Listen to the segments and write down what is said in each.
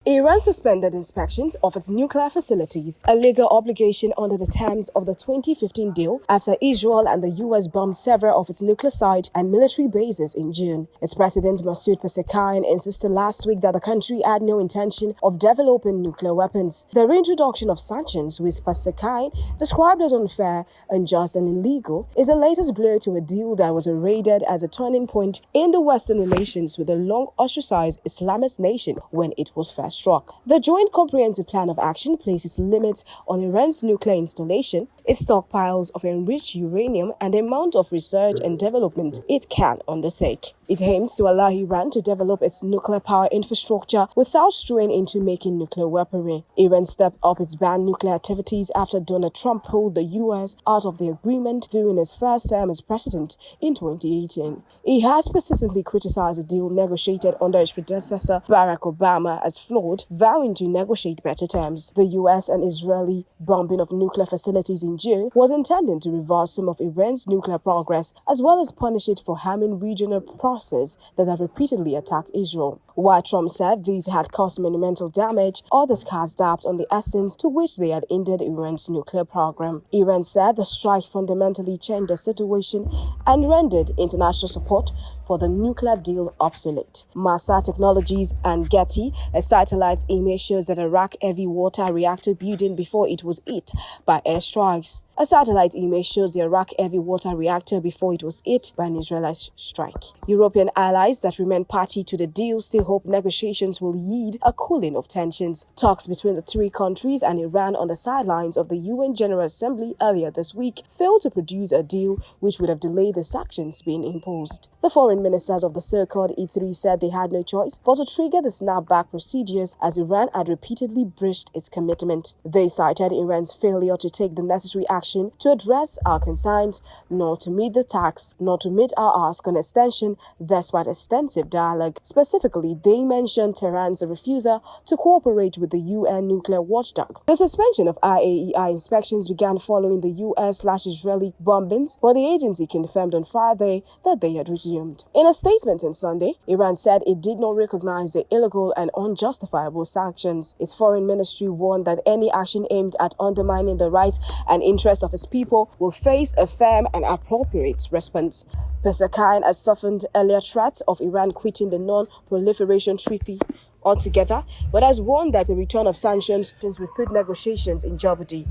Iran suspended inspections of its nuclear facilities, a legal obligation under the terms of the 2015 deal, after Israel and the U.S. bombed several of its nuclear sites and military bases in June. Its president, Masoud Pezeshkian, insisted last week that the country had no intention of developing nuclear weapons. The reintroduction of sanctions, which Pezeshkian described as unfair, unjust and illegal, is the latest blow to a deal that was rated as a turning point in the Western relations with the long-ostracized Islamist nation when it was first struck. The Joint Comprehensive Plan of Action places limits on Iran's nuclear installation, its stockpiles of enriched uranium, and the amount of research and development it can undertake. It aims to allow Iran to develop its nuclear power infrastructure without straying into making nuclear weaponry. Iran stepped up its banned nuclear activities after Donald Trump pulled the U.S. out of the agreement during his first term as president in 2018. He has persistently criticized the deal negotiated under his predecessor Barack Obama as flawed, vowing to negotiate better terms. The U.S. and Israeli bombing of nuclear facilities in June was intended to reverse some of Iran's nuclear progress as well as punish it for harming regional processes that have repeatedly attacked Israel. While Trump said these had caused monumental damage, others cast doubt on the extent to which they had hindered Iran's nuclear program. Iran said the strike fundamentally changed the situation and rendered international support for the nuclear deal obsolete. Massa Technologies and Getty, a satellite image, shows that Iraq heavy water reactor building before it was hit by airstrikes. A satellite image shows the Iraq heavy water reactor before it was hit by an Israeli strike. European allies that remain party to the deal still hope negotiations will yield a cooling of tensions. Talks between the three countries and Iran on the sidelines of the UN General Assembly earlier this week failed to produce a deal which would have delayed the sanctions being imposed. The foreign ministers of the so-called E3 said they had no choice but to trigger the snapback procedures as Iran had repeatedly breached its commitment. They cited Iran's failure to take the necessary action to address our concerns, nor to meet the tax, nor to meet our ask on extension, despite extensive dialogue. Specifically, they mentioned Tehran's refusal to cooperate with the UN nuclear watchdog. The suspension of IAEA inspections began following the US/Israeli bombings, but the agency confirmed on Friday that they had resumed. In a statement on Sunday, Iran said it did not recognize the illegal and unjustifiable sanctions. Its foreign ministry warned that any action aimed at undermining the rights and interests of its people will face a firm and appropriate response. Pezeshkian has softened earlier threats of Iran quitting the Non-Proliferation Treaty altogether, but has warned that a return of sanctions would put negotiations in jeopardy.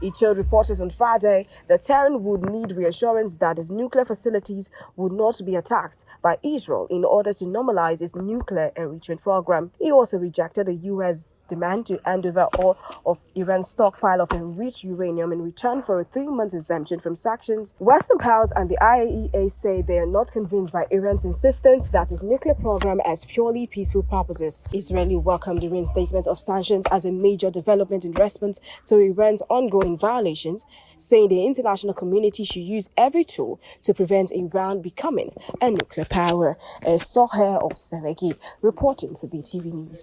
He told reporters on Friday that Tehran would need reassurance that its nuclear facilities would not be attacked by Israel in order to normalize its nuclear enrichment program. He also rejected the U.S. demand to hand over all of Iran's stockpile of enriched uranium in return for a 3-month exemption from sanctions. Western powers and the IAEA say they are not convinced by Iran's insistence that its nuclear program has purely peaceful purposes. Israel welcomed the reinstatement of sanctions as a major development in response to Iran's ongoing violations, saying the international community should use every tool to prevent Iran becoming a nuclear power. Sohail Observegi reporting for BTV News.